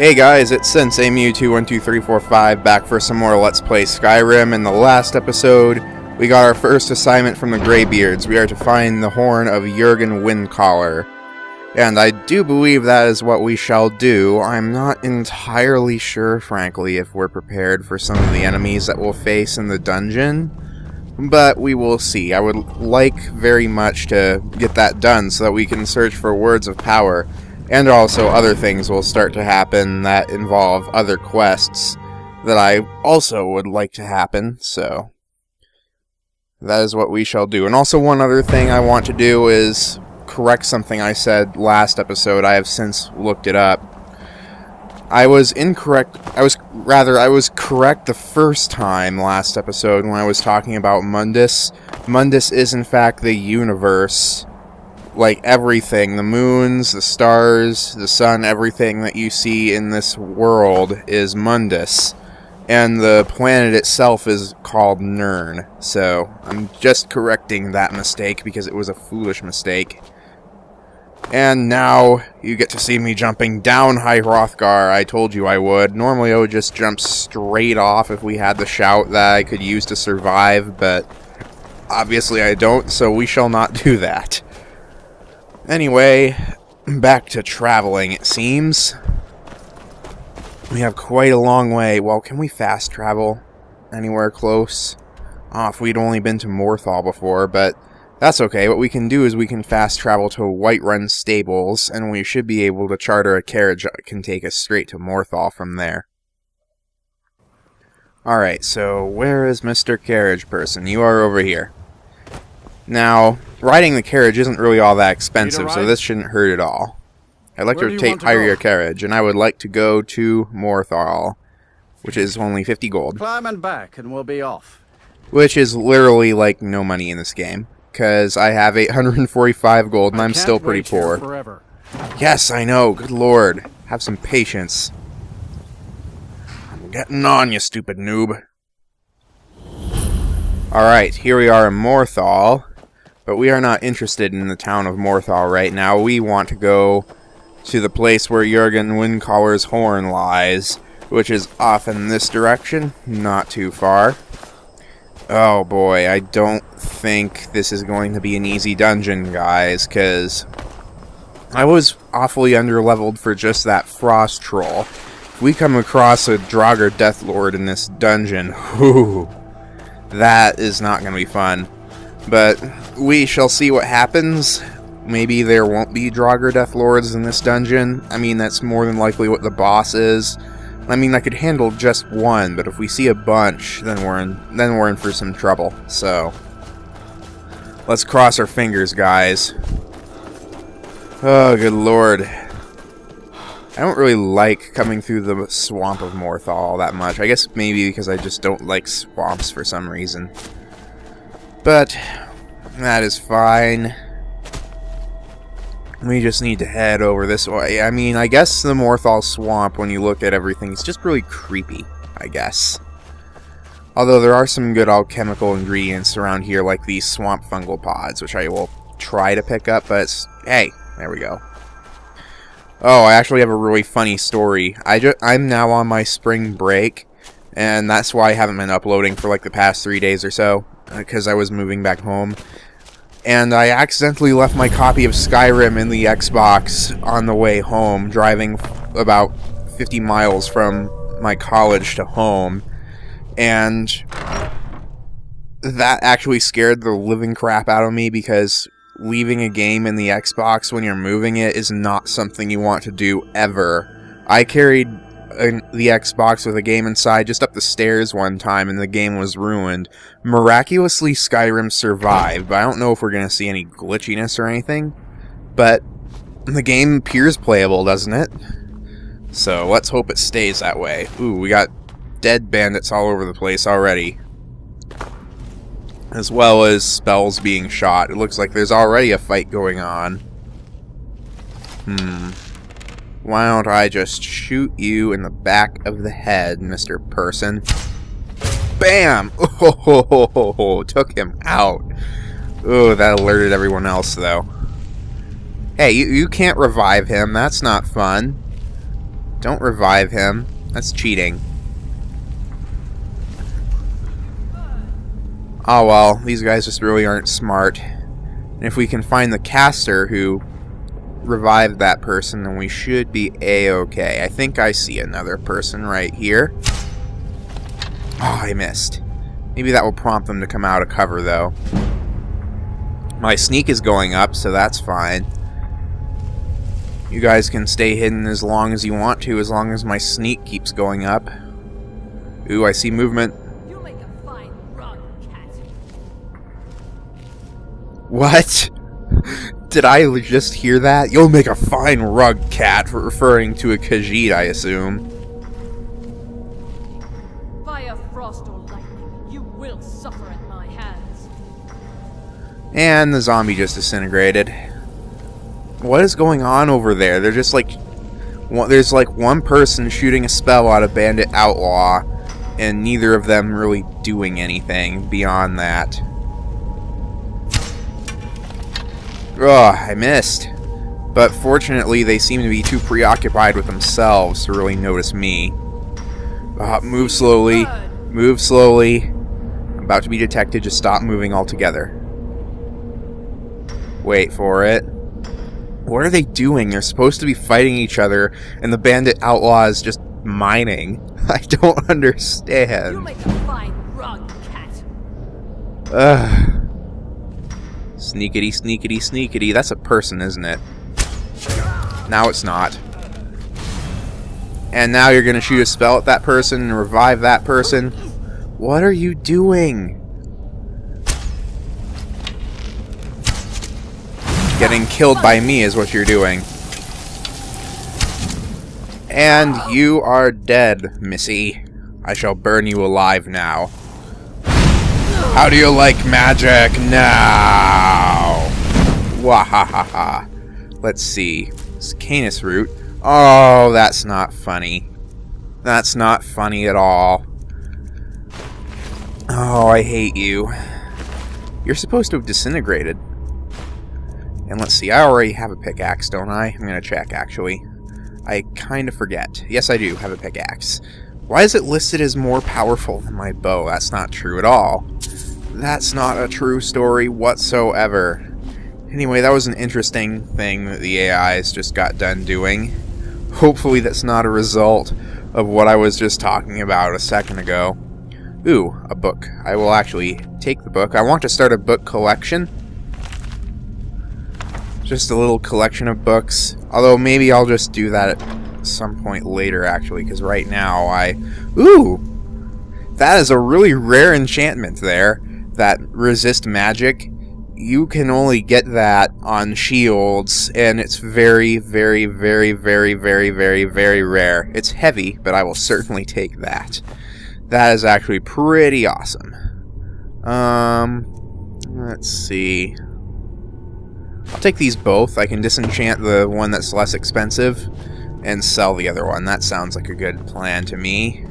Hey guys, it's Sensei Mew2123445 back for some more Let's Play Skyrim. In the last episode, we got our first assignment from the Greybeards. We are to find the Horn of Jugen Windcaller. And I do believe that is what we shall do. I'm not entirely sure, frankly, if we're prepared for some of the enemies that we'll face in the dungeon. But we will see. I would like very much to get that done so that we can search for words of power. And also other things will start to happen that involve other quests that I also would like to happen, so that is what we shall do. And also one other thing I want to do is correct something I said last episode. I have since looked it up. I was incorrect. I was correct the first time last episode when I was talking about Mundus. Mundus is in fact the universe. Like everything, the moons, the stars, the sun, everything that you see in this world is Mundus. And the planet itself is called Nirn. So, I'm just correcting that mistake because it was a foolish mistake. And now, you get to see me jumping down High Hrothgar. I told you I would. Normally I would just jump straight off if we had the shout that I could use to survive, but obviously I don't, so we shall not do that. Anyway, back to traveling, it seems. We have quite a long way. Well, can we fast travel anywhere close? Oh, if we'd only been to Morthal before, but that's okay. What we can do is we can fast travel to Whiterun Stables, and we should be able to charter a carriage that can take us straight to Morthal from there. Alright, so where is Mr. Carriage Person? You are over here. Now, riding the carriage isn't really all that expensive, so this shouldn't hurt at all. I'd like to hire your carriage, and I would like to go to Morthal, which is only 50 gold. Climb and back, and we'll be off. Which is literally like no money in this game, because I have 845 gold, and I'm still pretty poor. Yes, I know, good lord. Have some patience. I'm getting on, you stupid noob. Alright, here we are in Morthal. But we are not interested in the town of Morthal right now. We want to go to the place where Jugen Windcaller's horn lies, which is off in this direction, not too far. Oh boy, I don't think this is going to be an easy dungeon, guys, because I was awfully underleveled for just that frost troll. If we come across a Draugr Deathlord in this dungeon, whew, that is not going to be fun. But we shall see what happens. Maybe there won't be Draugr Deathlords in this dungeon. I mean, that's more than likely what the boss is. I mean, I could handle just one, but if we see a bunch, then we're in for some trouble. So, let's cross our fingers, guys. Oh, good lord. I don't really like coming through the swamp of Morthal that much. I guess maybe because I just don't like swamps for some reason. But that is fine. We just need to head over this way. I mean, I guess the Morthal swamp, when you look at everything, is just really creepy, I guess. Although there are some good alchemical ingredients around here, like these swamp fungal pods, which I will try to pick up, but hey, there we go. Oh, I actually have a really funny story. I'm now on my spring break, and that's why I haven't been uploading for like the past 3 days or so. Because I was moving back home, and I accidentally left my copy of Skyrim in the Xbox on the way home, driving about 50 miles from my college to home, and that actually scared the living crap out of me, because leaving a game in the Xbox when you're moving it is not something you want to do ever. I carried the Xbox with a game inside just up the stairs one time, and the game was ruined. Miraculously, Skyrim survived, but I don't know if we're going to see any glitchiness or anything. But the game appears playable, doesn't it? So let's hope it stays that way. Ooh, we got dead bandits all over the place already. As well as spells being shot. It looks like there's already a fight going on. Why don't I just shoot you in the back of the head, Mr. Person? Bam! Oh, took him out. Oh, that alerted everyone else, though. Hey, you can't revive him. That's not fun. Don't revive him. That's cheating. Oh well, these guys just really aren't smart. And if we can find the caster who revived that person, then we should be A-okay. I think I see another person right here. Oh, I missed. Maybe that will prompt them to come out of cover, though. My sneak is going up, so that's fine. You guys can stay hidden as long as you want to, as long as my sneak keeps going up. Ooh, I see movement. You make a fine rug, cat. What? Did I just hear that? You'll make a fine rug, cat, referring to a Khajiit, I assume. Fire, frost, or lightning, you will suffer at my hands. And the zombie just disintegrated. What is going on over there? They're just like... there's like one person shooting a spell at a bandit outlaw, and neither of them really doing anything beyond that. Ugh, I missed. But fortunately, they seem to be too preoccupied with themselves to really notice me. Move slowly. Move slowly. I'm about to be detected. Just stop moving altogether. Wait for it. What are they doing? They're supposed to be fighting each other, and the bandit outlaw is just mining. I don't understand. You make a fine rug, cat. Ugh. Sneakity, sneakity, sneakity. That's a person, isn't it? Now it's not. And now you're gonna shoot a spell at that person and revive that person. What are you doing? Getting killed by me is what you're doing. And you are dead, missy. I shall burn you alive now. How do you like magic now? Wahahaha. Let's see. It's Canis root. Oh, that's not funny. That's not funny at all. Oh, I hate you. You're supposed to have disintegrated. And let's see, I already have a pickaxe, don't I? I'm gonna check, actually. I kind of forget. Yes, I do have a pickaxe. Why is it listed as more powerful than my bow? That's not true at all. That's not a true story whatsoever. Anyway, that was an interesting thing that the AIs just got done doing. Hopefully that's not a result of what I was just talking about a second ago. Ooh, a book. I will actually take the book. I want to start a book collection. Just a little collection of books. Although maybe I'll just do that at some point later, actually, because right now Ooh! That is a really rare enchantment there. That resist magic. You can only get that on shields, and it's very, very, very, very, very, very, very rare. It's heavy, but I will certainly take that. That is actually pretty awesome. Let's see. I'll take these both. I can disenchant the one that's less expensive and sell the other one. That sounds like a good plan to me.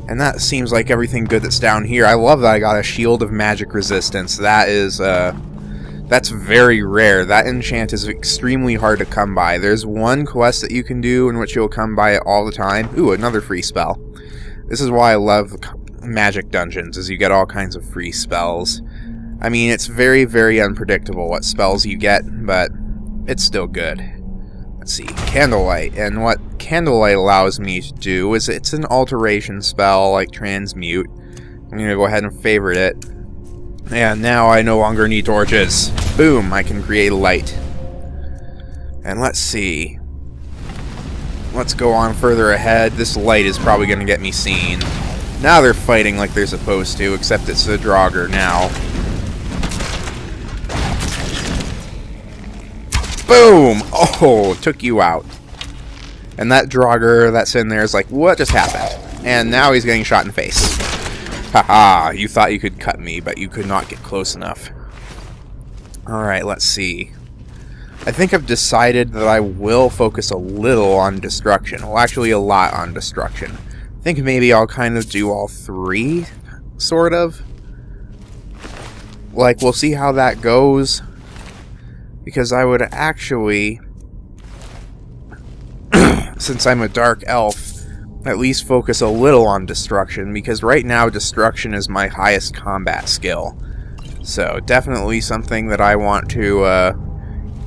And that seems like everything good that's down here. I love that I got a shield of magic resistance. That is, that's very rare. That enchant is extremely hard to come by. There's one quest that you can do in which you'll come by it all the time. Ooh, another free spell. This is why I love magic dungeons, is you get all kinds of free spells. I mean, it's very, very unpredictable what spells you get, but it's still good. Let's see, Candlelight. And what Candlelight allows me to do is it's an alteration spell like Transmute. I'm going to go ahead and favorite it. And now I no longer need torches. Boom, I can create light. And let's see. Let's go on further ahead. This light is probably going to get me seen. Now they're fighting like they're supposed to, except it's a Draugr now. Boom! Oh, took you out. And that Draugr that's in there is like, what just happened? And now he's getting shot in the face. Haha, you thought you could cut me, but you could not get close enough. Alright, let's see. I think I've decided that I will focus a little on destruction. Well, actually a lot on destruction. I think maybe I'll kind of do all three, sort of. Like, we'll see how that goes. Because I would actually since I'm a dark elf, at least focus a little on destruction, because right now destruction is my highest combat skill. So definitely something that I want to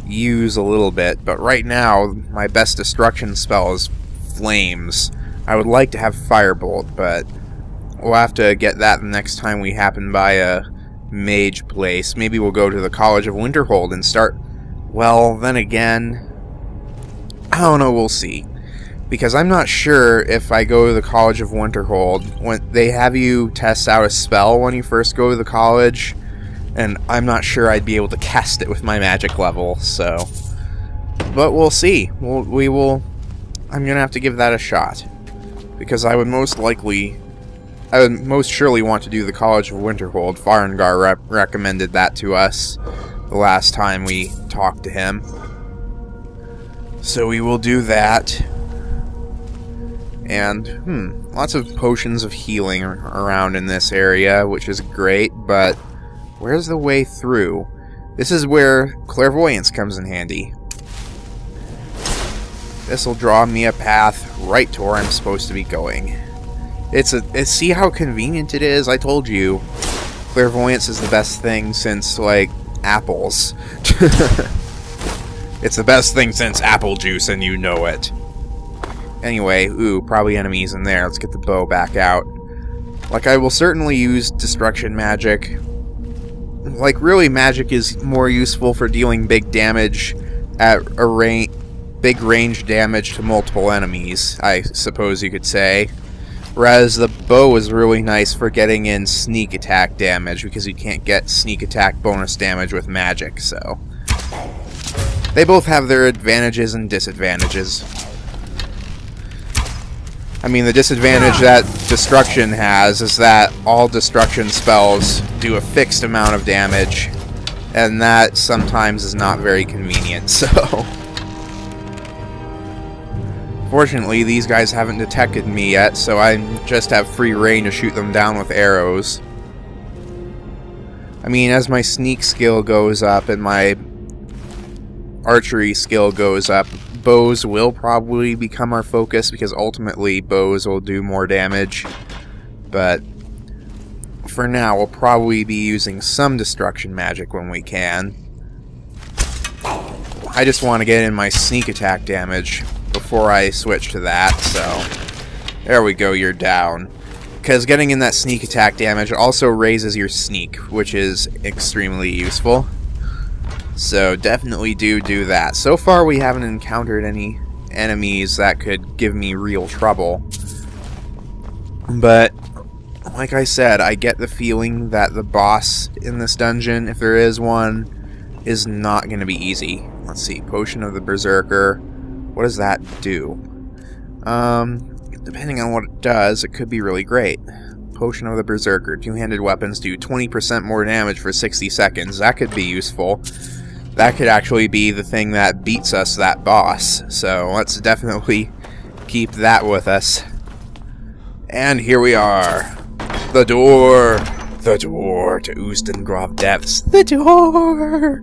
use a little bit, but right now my best destruction spell is flames. I would like to have firebolt, but we'll have to get that the next time we happen by a mage place. Maybe we'll go to the College of Winterhold and start... Well, then again, I don't know, we'll see. Because I'm not sure if I go to the College of Winterhold, when they have you test out a spell when you first go to the college, and I'm not sure I'd be able to cast it with my magic level, so... But we'll see. We will... I'm gonna have to give that a shot. Because I would most surely want to do the College of Winterhold. Farengar recommended that to us the last time we talked to him. So we will do that. And, lots of potions of healing around in this area, which is great, but where's the way through? This is where clairvoyance comes in handy. This will draw me a path right to where I'm supposed to be going. See how convenient it is? I told you, clairvoyance is the best thing since, like, apples. It's the best thing since apple juice, and you know it. Anyway, probably enemies in there. Let's get the bow back out. Like, I will certainly use destruction magic. Like, really, magic is more useful for dealing big damage at a big range damage to multiple enemies, I suppose you could say. Whereas the bow is really nice for getting in sneak attack damage, because you can't get sneak attack bonus damage with magic, so... They both have their advantages and disadvantages. I mean, the disadvantage that destruction has is that all destruction spells do a fixed amount of damage, and that sometimes is not very convenient, so... Fortunately, these guys haven't detected me yet, so I just have free reign to shoot them down with arrows. I mean, as my sneak skill goes up and my archery skill goes up, bows will probably become our focus, because ultimately bows will do more damage. But for now, we'll probably be using some destruction magic when we can. I just want to get in my sneak attack damage before I switch to that, so there we go, you're down. Because getting in that sneak attack damage also raises your sneak, which is extremely useful. So definitely do that. So far we haven't encountered any enemies that could give me real trouble. But, like I said, I get the feeling that the boss in this dungeon, if there is one, is not going to be easy. Let's see, Potion of the Berserker. What does that do? Depending on what it does, it could be really great. Potion of the Berserker. Two-handed weapons do 20% more damage for 60 seconds. That could be useful. That could actually be the thing that beats us, that boss. So let's definitely keep that with us. And here we are. The door. The door to Ustengrav Depths. The door!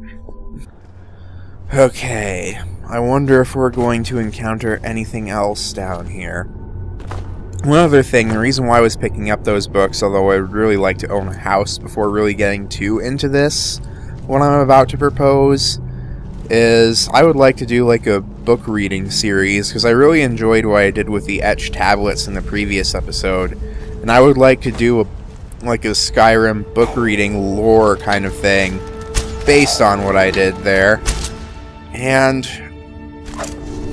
Okay. I wonder if we're going to encounter anything else down here. One other thing, the reason why I was picking up those books, although I would really like to own a house before really getting too into this, what I'm about to propose, is I would like to do like a book reading series, because I really enjoyed what I did with the etched tablets in the previous episode, and I would like to do a Skyrim book reading lore kind of thing, based on what I did there. And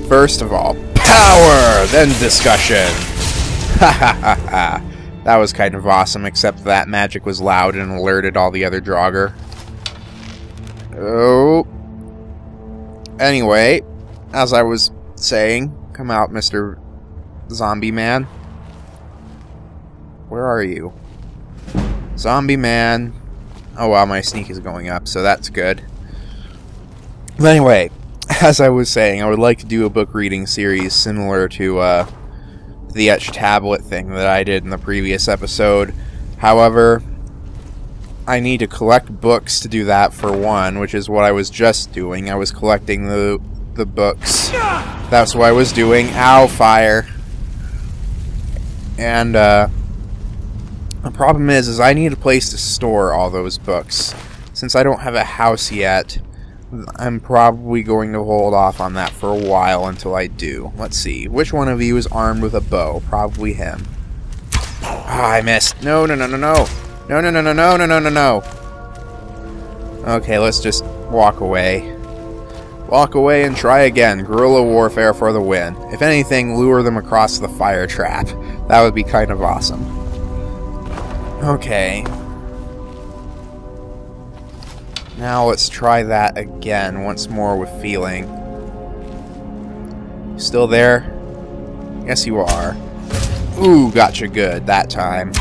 first of all, power, then discussion. Ha ha ha ha. That was kind of awesome, except that magic was loud and alerted all the other Draugr. Oh. Anyway, as I was saying, come out, Mr. Zombie Man. Where are you? Zombie Man. Oh wow, my sneak is going up, so that's good. But anyway, as I was saying, I would like to do a book reading series similar to the etched tablet thing that I did in the previous episode. However, I need to collect books to do that for one, which is what I was just doing. I was collecting the the books. That's what I was doing. Ow, fire. And, the problem is I need a place to store all those books. Since I don't have a house yet, I'm probably going to hold off on that for a while until I do. Let's see. Which one of you is armed with a bow? Probably him. Ah, I missed. No, no, no, no, no. No, no, no, no, no, no, no, no, no. Okay, let's just walk away. Walk away and try again. Guerrilla warfare for the win. If anything, lure them across the fire trap. That would be kind of awesome. Okay. Now let's try that again, once more with feeling. Still there? Yes, you are. Ooh, gotcha good that time.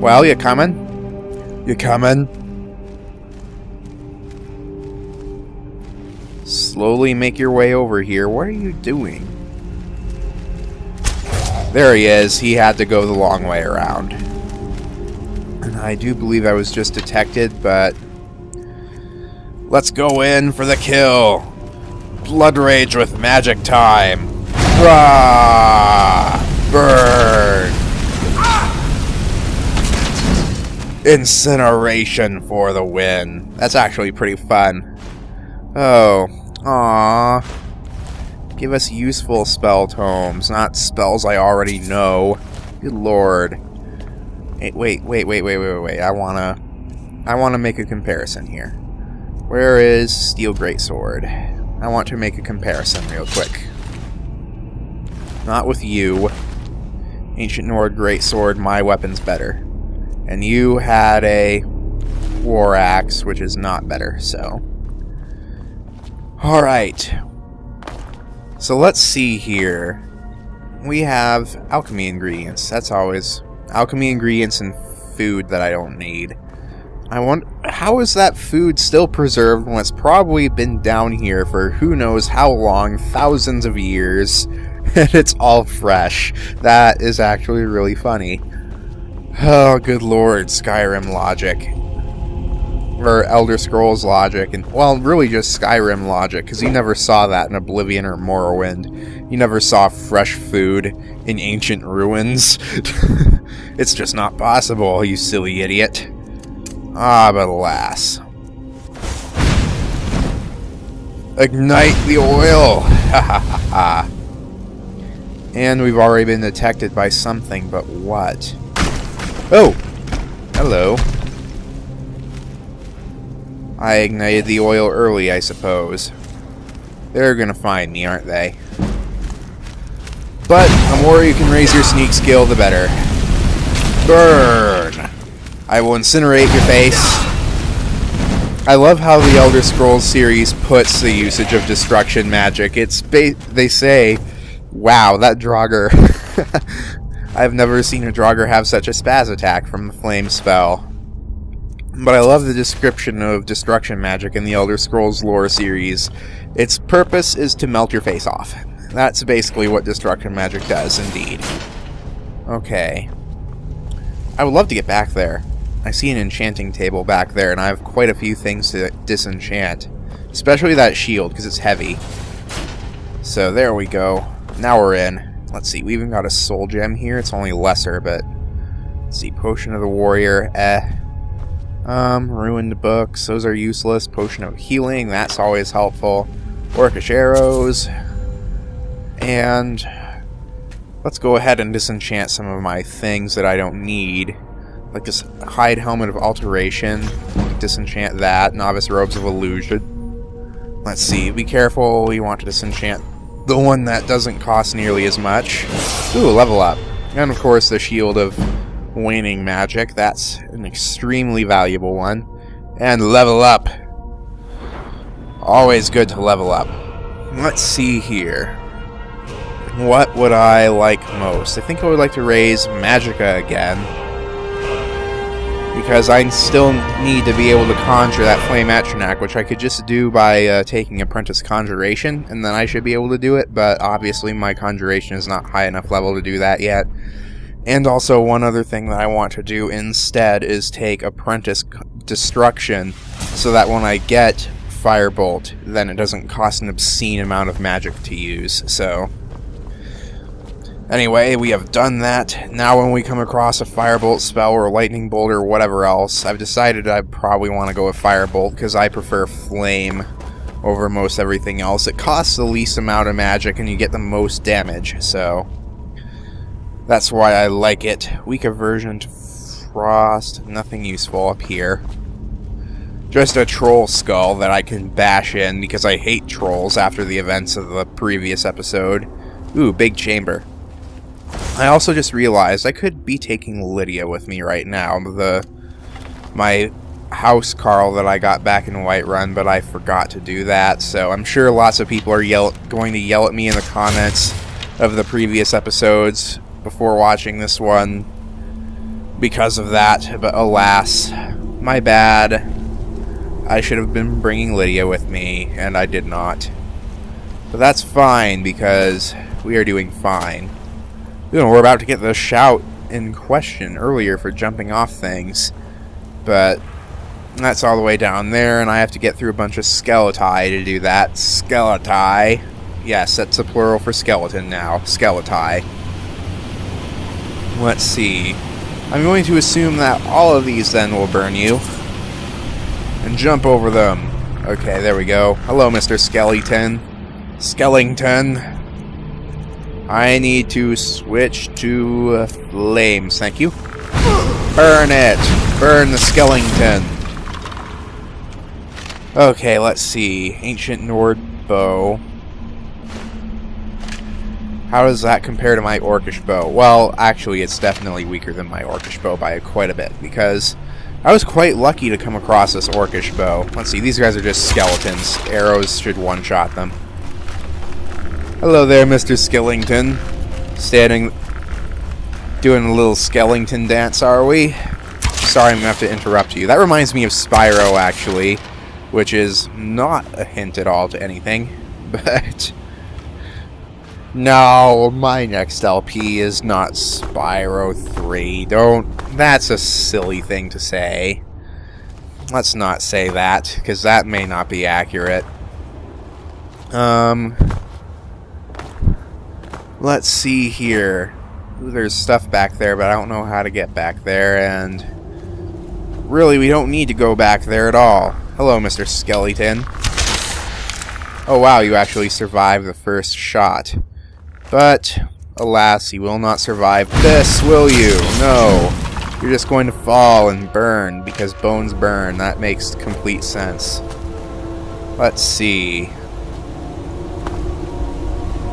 Well, you coming? You coming? Slowly make your way over here. What are you doing? There he is. He had to go the long way around. And I do believe I was just detected, but let's go in for the kill. Blood rage with magic time. Rah! Burn! Incineration for the win. That's actually pretty fun. Oh, aww. Give us useful spell tomes, not spells I already know. Good lord. Hey, wait. I wanna make a comparison here. Where is Steel Greatsword? I want to make a comparison real quick. Not with you. Ancient Nord Greatsword, my weapon's better. And you had a War Axe, which is not better, so. Alright. So let's see here. We have alchemy ingredients. That's always alchemy ingredients and food that I don't need. I wonder, how is that food still preserved when it's probably been down here for who knows how long, thousands of years, and it's all fresh? That is actually really funny. Oh, good lord, Skyrim logic. Or Elder Scrolls logic, and, well, really just Skyrim logic, because you never saw that in Oblivion or Morrowind. You never saw fresh food in ancient ruins. It's just not possible, you silly idiot. Ah, but alas. Ignite the oil! Ha ha ha ha. And we've already been detected by something, but what? Oh! Hello. I ignited the oil early, I suppose. They're gonna find me, aren't they? But the more you can raise your sneak skill, the better. Burn! I will incinerate your face. I love how the Elder Scrolls series puts the usage of destruction magic. It's they say, wow, that Draugr. I've never seen a Draugr have such a spaz attack from the flame spell. But I love the description of destruction magic in the Elder Scrolls lore series. Its purpose is to melt your face off. That's basically what destruction magic does, indeed. Okay. I would love to get back there. I see an enchanting table back there, and I have quite a few things to disenchant. Especially that shield, because it's heavy. So there we go. Now we're in. Let's see, we even got a soul gem here. It's only lesser, but... Let's see, Potion of the Warrior, ruined books, those are useless. Potion of Healing, that's always helpful. Orcish Arrows. And... let's go ahead and disenchant some of my things that I don't need. Like this Hide Helmet of Alteration. Disenchant that. Novice Robes of Illusion. Let's see, be careful, we want to disenchant the one that doesn't cost nearly as much. Ooh, level up. And of course the Shield of Waning Magic, that's an extremely valuable one. And level up. Always good to level up. Let's see here. What would I like most? I think I would like to raise Magicka again. Because I still need to be able to conjure that Flame Atronach, which I could just do by taking Apprentice Conjuration, and then I should be able to do it, but obviously my Conjuration is not high enough level to do that yet. And also, one other thing that I want to do instead is take Apprentice Destruction, so that when I get firebolt, then it doesn't cost an obscene amount of magic to use, so... Anyway, we have done that. Now when we come across a firebolt spell or a lightning bolt or whatever else, I've decided I probably want to go with firebolt because I prefer flame over most everything else. It costs the least amount of magic and you get the most damage, so that's why I like it. Weak aversion to frost, nothing useful up here. Just a troll skull that I can bash in because I hate trolls after the events of the previous episode. Ooh, big chamber. I also just realized I could be taking Lydia with me right now, my house Carl that I got back in Whiterun, but I forgot to do that, so I'm sure lots of people are going to yell at me in the comments of the previous episodes before watching this one because of that, but alas, my bad. I should have been bringing Lydia with me, and I did not. But that's fine, because we are doing fine. We're about to get the shout in question earlier for jumping off things, but that's all the way down there, and I have to get through a bunch of skeleti to do that. Skeleti. Yes, that's a plural for skeleton now. Skeleti. Let's see. I'm going to assume that all of these then will burn you. And jump over them. Okay, there we go. Hello, Mr. Skeleton. Skellington. I need to switch to flames. Thank you. Burn it! Burn the Skellington. Okay, let's see. Ancient Nord bow. How does that compare to my Orcish bow? Well, actually, it's definitely weaker than my Orcish bow by quite a bit, because I was quite lucky to come across this Orcish bow. Let's see, these guys are just skeletons. Arrows should one-shot them. Hello there, Mr. Skellington. Doing a little Skellington dance, are we? Sorry, I'm gonna have to interrupt you. That reminds me of Spyro, actually, which is not a hint at all to anything, but... No, my next LP is not Spyro 3. That's a silly thing to say. Let's not say that, because that may not be accurate. Let's see here. Ooh, there's stuff back there, but I don't know how to get back there, and really, we don't need to go back there at all. Hello, Mr. Skeleton. Oh wow, you actually survived the first shot. But, alas, you will not survive this, will you? No. You're just going to fall and burn, because bones burn. That makes complete sense. Let's see.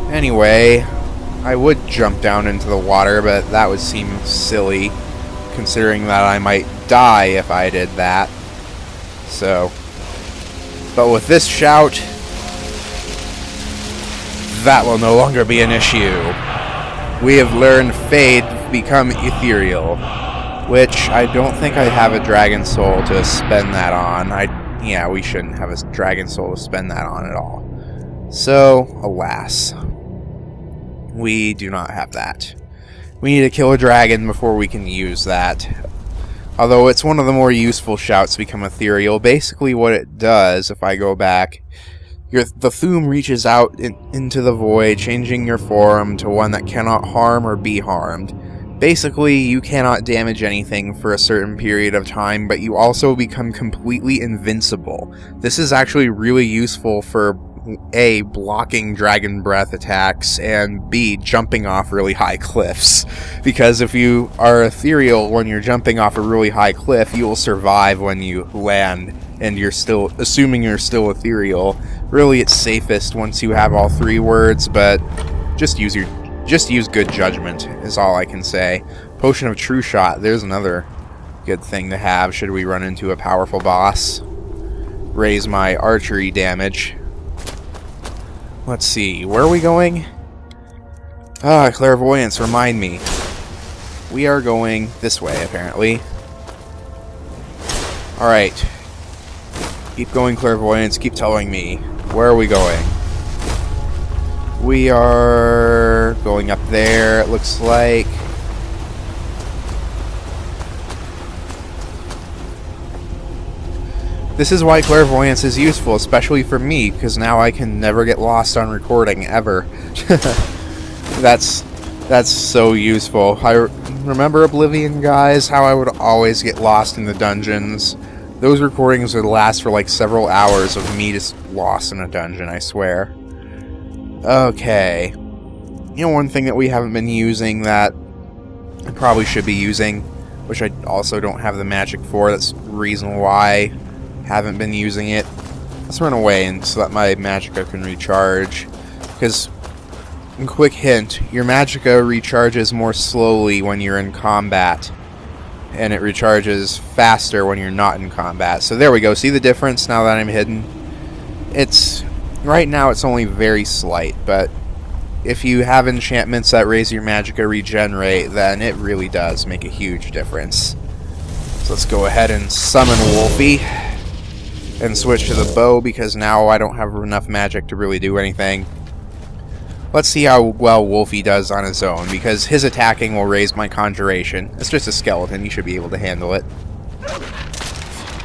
Anyway, I would jump down into the water, but that would seem silly, considering that I might die if I did that. So, but with this shout, that will no longer be an issue. We have learned Fade become ethereal, which I don't think I have a dragon soul to spend that on. Yeah, we shouldn't have a dragon soul to spend that on at all. So, alas. We do not have that. We need to kill a dragon before we can use that. Although it's one of the more useful shouts to become ethereal. Basically what it does, if I go back, the Thume reaches out into the void, changing your form to one that cannot harm or be harmed. Basically, you cannot damage anything for a certain period of time, but you also become completely invincible. This is actually really useful for A, blocking dragon breath attacks, and B, jumping off really high cliffs. Because if you are ethereal when you're jumping off a really high cliff, you will survive when you land, and you're still, assuming you're still ethereal. Really, it's safest once you have all three words, but just use good judgment, is all I can say. Potion of True Shot, there's another good thing to have should we run into a powerful boss. Raise my archery damage. Let's see, where are we going? Ah, clairvoyance, remind me. We are going this way, apparently. Alright. Keep going, clairvoyance, keep telling me. Where are we going? We are going up there, it looks like. This is why clairvoyance is useful, especially for me, because now I can never get lost on recording, ever. That's so useful. I remember Oblivion, guys, how I would always get lost in the dungeons. Those recordings would last for like several hours of me just lost in a dungeon, I swear. Okay. You know, one thing that we haven't been using that I probably should be using, which I also don't have the magic for, that's the reason why I haven't been using it. Let's run away and so that my magicka can recharge. Because, a quick hint, your magicka recharges more slowly when you're in combat. And it recharges faster when you're not in combat. So there we go. See the difference now that I'm hidden? Right now it's only very slight, but if you have enchantments that raise your magicka regenerate, then it really does make a huge difference. So let's go ahead and summon Wolfie. And switch to the bow, because now I don't have enough magic to really do anything. Let's see how well Wolfie does on his own, because his attacking will raise my conjuration. It's just a skeleton, you should be able to handle it.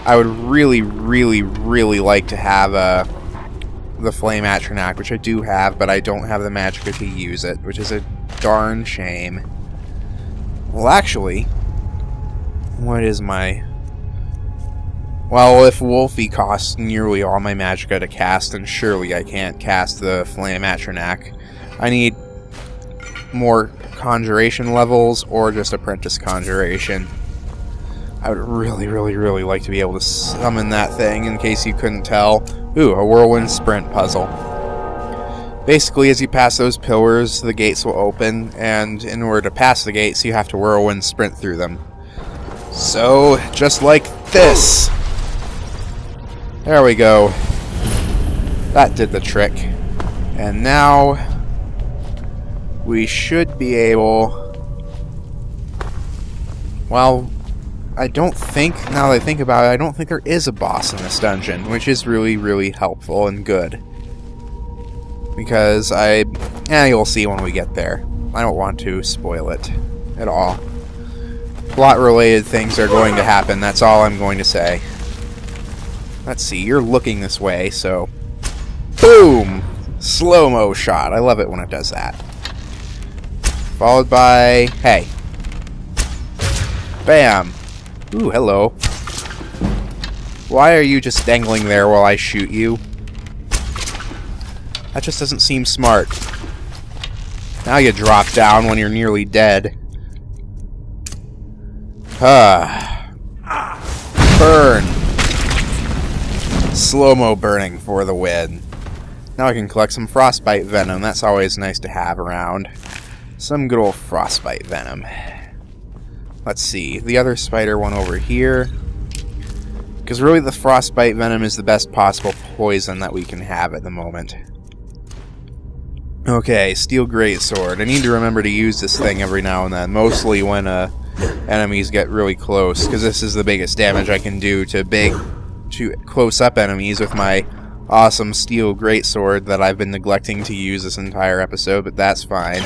I would really, really, really like to have the Flame Atronach, which I do have, but I don't have the magicka to use it, which is a darn shame. Well, actually, what is my... Well, if Wolfie costs nearly all my magicka to cast, then surely I can't cast the Flame Atronach. I need more conjuration levels, or just apprentice conjuration. I would really, really, really like to be able to summon that thing, in case you couldn't tell. Ooh, a whirlwind sprint puzzle. Basically, as you pass those pillars, the gates will open, and in order to pass the gates, you have to whirlwind sprint through them. So, just like this. There we go. That did the trick. And now we should be able... Well, I don't think, now that I think about it, I don't think there is a boss in this dungeon, which is really, really helpful and good. Because you'll see when we get there. I don't want to spoil it at all. Plot-related things are going to happen, that's all I'm going to say. Let's see, you're looking this way, so... Boom! Slow-mo shot. I love it when it does that. Followed by... Hey. Bam! Ooh, hello. Why are you just dangling there while I shoot you? That just doesn't seem smart. Now you drop down when you're nearly dead. Burn! Slow-mo burning for the win. Now I can collect some frostbite venom. That's always nice to have around. Some good old frostbite venom. Let's see. The other spider one over here. Because really the frostbite venom is the best possible poison that we can have at the moment. Okay, steel greatsword. I need to remember to use this thing every now and then. Mostly when enemies get really close. Because this is the biggest damage I can do to close-up enemies with my awesome steel greatsword that I've been neglecting to use this entire episode, but that's fine.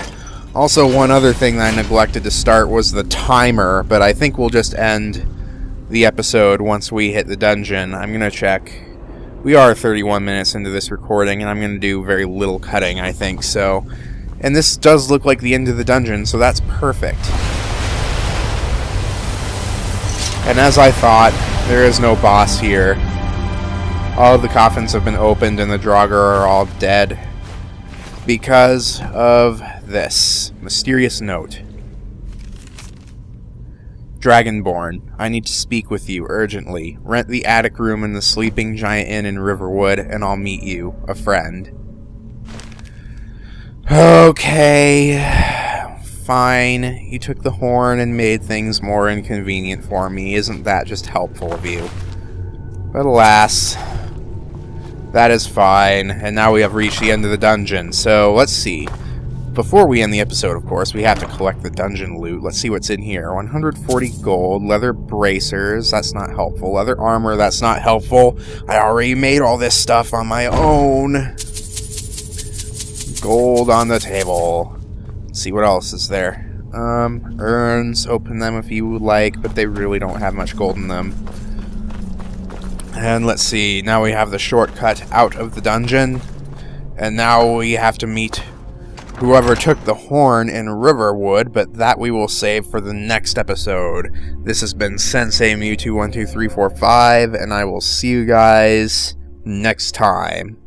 Also, one other thing that I neglected to start was the timer, but I think we'll just end the episode once we hit the dungeon. I'm going to check. We are 31 minutes into this recording, and I'm going to do very little cutting, I think, so... And this does look like the end of the dungeon, so that's perfect. And as I thought, there is no boss here. All of the coffins have been opened and the Draugr are all dead. Because of this mysterious note. Dragonborn, I need to speak with you urgently. Rent the attic room in the Sleeping Giant Inn in Riverwood and I'll meet you, a friend. Okay, fine. You took the horn and made things more inconvenient for me. Isn't that just helpful of you? But alas, that is fine. And now we have reached the end of the dungeon. So let's see. Before we end the episode, of course, we have to collect the dungeon loot. Let's see what's in here. 140 gold, leather bracers, that's not helpful. Leather armor, that's not helpful. I already made all this stuff on my own. Gold on the table. Let's see what else is there. Urns, open them if you would like, but they really don't have much gold in them. And let's see, now we have the shortcut out of the dungeon. And now we have to meet whoever took the horn in Riverwood, but that we will save for the next episode. This has been Sensei Mewtwo 12345, and I will see you guys next time.